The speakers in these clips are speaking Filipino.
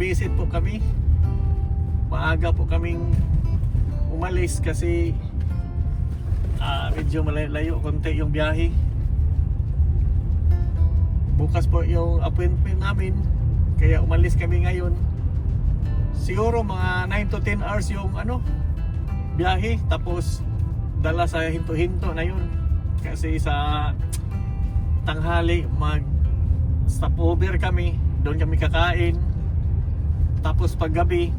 nag-visit po kami. Maaga po kaming umalis kasi medyo malayo konti yung biyahe. Bukas po yung appointment namin, kaya umalis kami ngayon. Siguro mga 9 to 10 hours yung biyahe, tapos dala sa hinto-hinto na yun. Kasi sa tanghali mag stopover kami, doon kami kakain. Tapos paggabi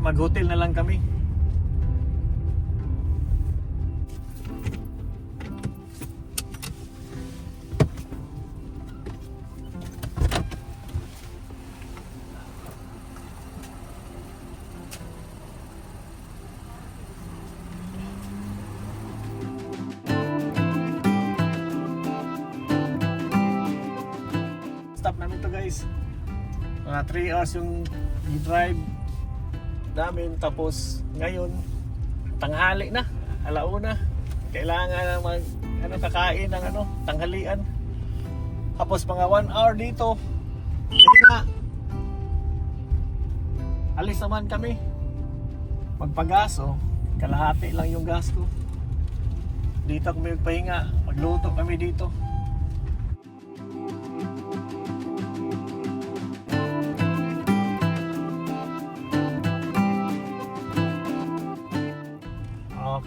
mag hotel na lang kami. Stop namin to guys. Mga 3 hours yung drive namin, tapos ngayon tanghali na, alauna. Kailangan na mag kakain ng tanghalian. Tapos mga 1 hour dito. Kaya alis naman kami. Magpagaso, kalahati lang yung gas ko. Dito kami magpahinga, magluto kami dito.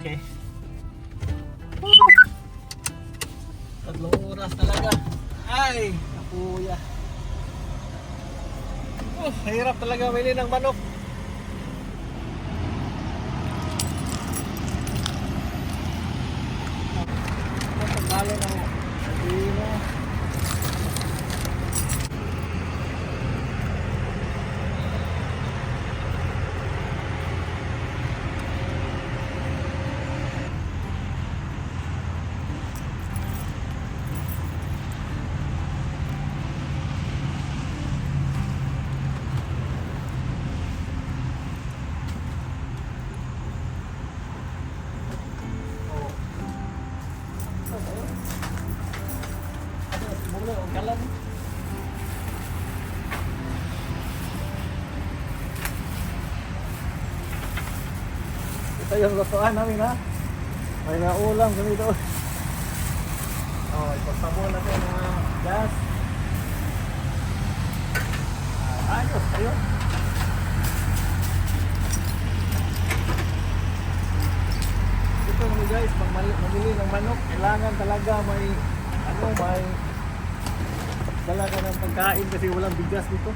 Okay. 3 oras talaga. Ay, nakuya. Hirap talaga bili ng manok. Pagkalo ng Adino. Ito yung lutuan namin ha. May naulam kami doon. Ipagtabo natin ng gas. Ayos, ayos. Ito naman guys, pag mamili ng manok, kailangan talaga may may dala ka ng pagkain kasi walang bigas dito.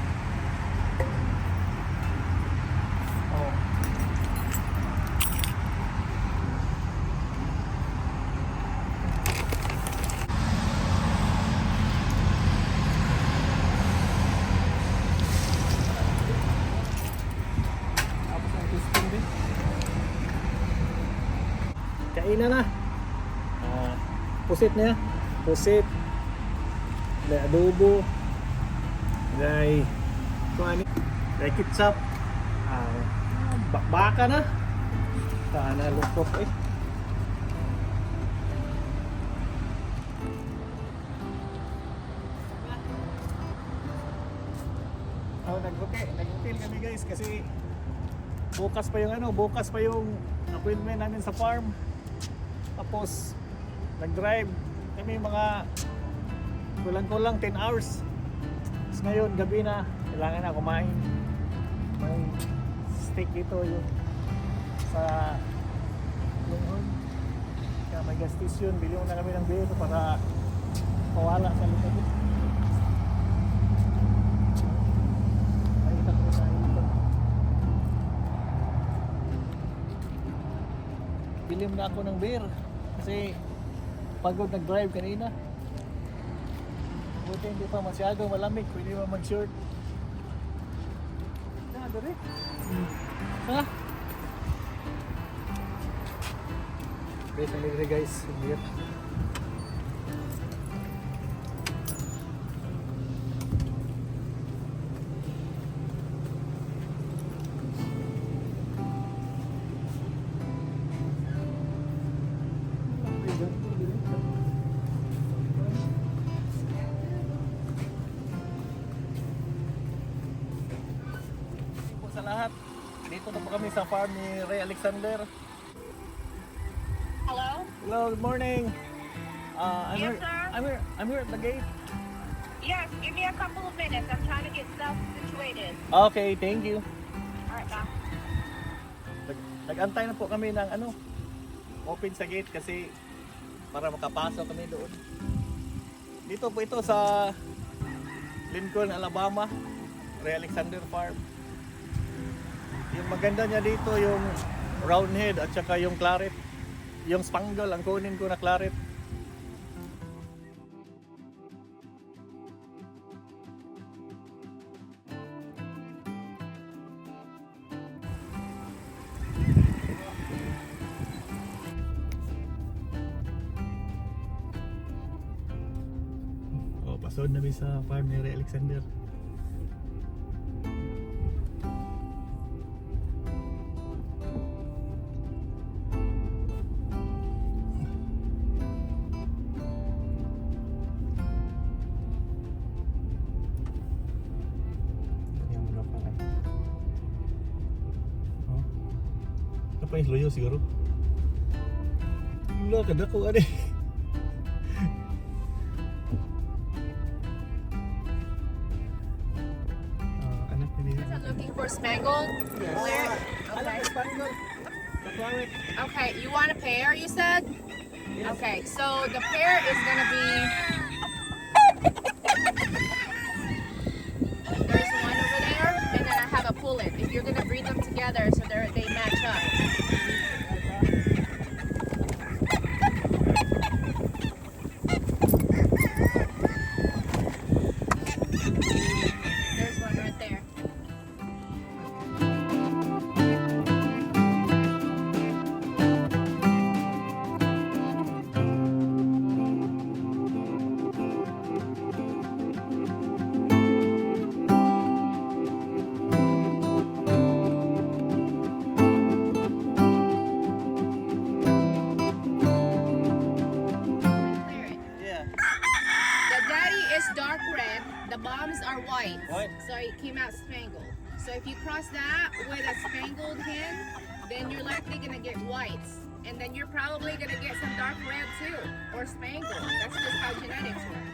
Kainan na. Pusit na. Pusit. May adobo. May ketchup. Bakbaka na. Sana lukot eh. Nag-hotel kami guys kasi bukas pa yung appointment namin sa farm. Tapos nag-drive kami mga kulang-kulang 10 hours. Tapos ngayon gabi na, kailangan na kumain. May steak dito yung sa Lunghon. Kaya may gas station, bili na kami ng beer para mawala sa likod. Bilim na ako ng beer kasi pagod nag-drive kanina. Buti hindi pa masyado malamig, pwede pa mag-short. Dali. Ha? Best na libre guys, beer. Nandito po kami sa farm ni Ray Alexander. Hello? Hello, good morning. Yes, sir? I'm here at the gate. Yes, give me a couple of minutes. I'm trying to get stuff situated. Okay, thank you. Alright, bye. Nag-antay na po kami ng open sa gate kasi para makapasok kami doon. Dito po ito sa Lincoln, Alabama, Ray Alexander Farm. Yung maganda niya dito yung roundhead at saka yung claret. Yung spangle ang kunin ko na claret. Oh, pasod na sa farm ni Ray Alexander. Apa yang loyo siguro? Wala ka na ko ani. Anak ni Is that looking for spangled? Where? Anak Okay. spangle. Claret. Okay, you want a pair, you said? Okay, so the pair is gonna be... There's one over there, and then I have a pullet. If you're gonna breed them together so they match up. There's one right there. Clear it. Yeah. The daddy is dark red, the moms are white. White. So it came out spangled. So if you cross that with a spangled hen, then you're likely gonna get whites. And then you're probably gonna get some dark red too, or spangled. That's just how genetics work.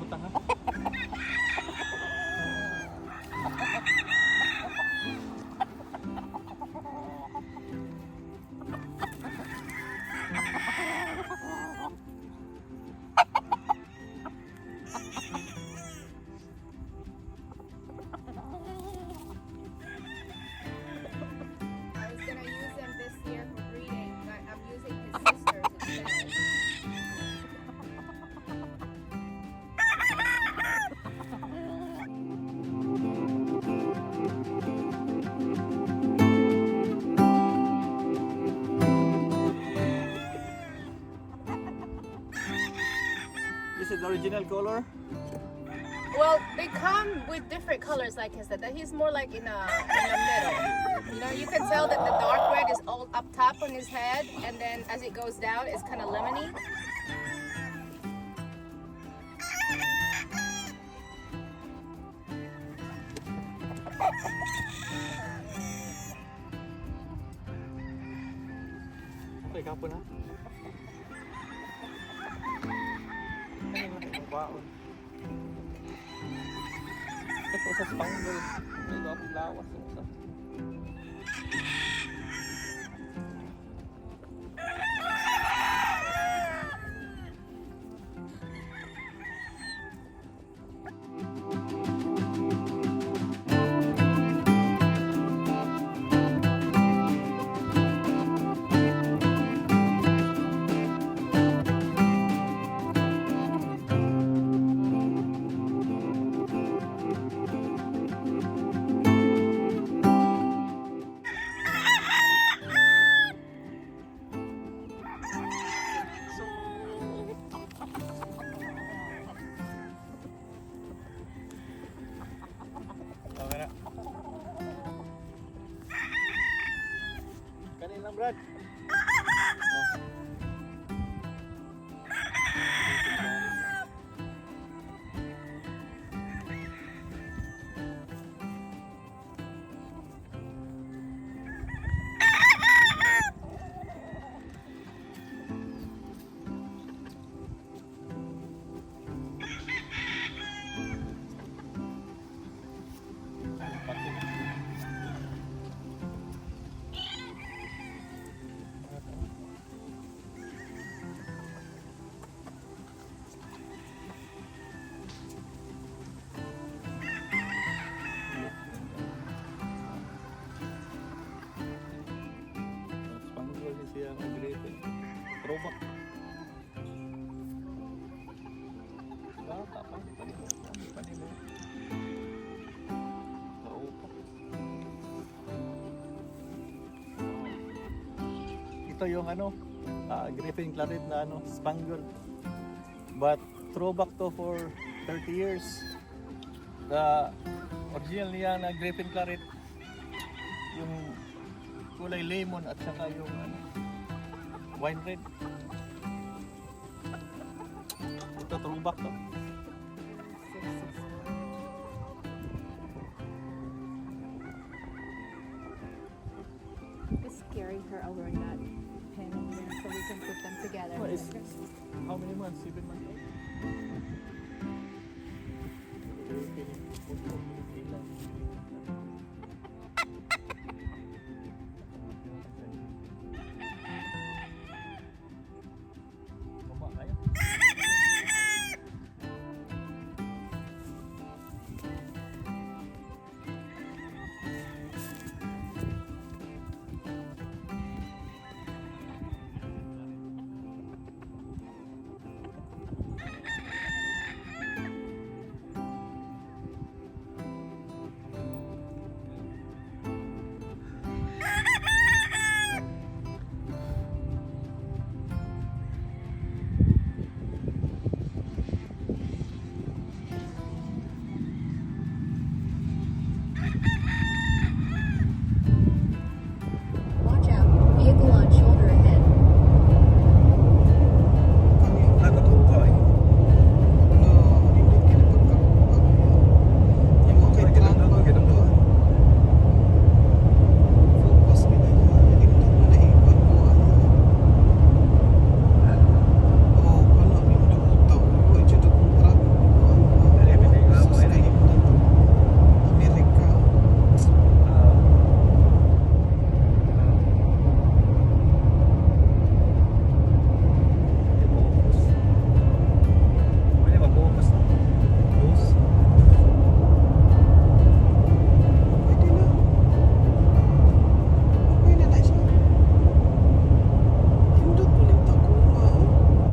Butang ha. I was gonna use them this year for breeding, but I'm using his sisters instead. This is the original color. Well, they come with different colors, like I said. That he's more like in the middle. You know, you can tell that the dark red is all up top on his head, and then as it goes down, it's kind of lemony. Okay, kapon ha. Ano na baon. Ito sa spangle. May mga lawas sa. Okay na. Kanin lang, Brad. Oh. throwback. Bata pa, hindi pa nila. Throwback. Ito yung ano, Griffin Claret na ano, Spangle. But throwback to for 30 years. The original niya na Griffin Claret, yung kulay lemon at saka yung ano, wine red. Ito throwback to. Just carry her over that pen there so we can put them together. Oh, how many months? 7 months?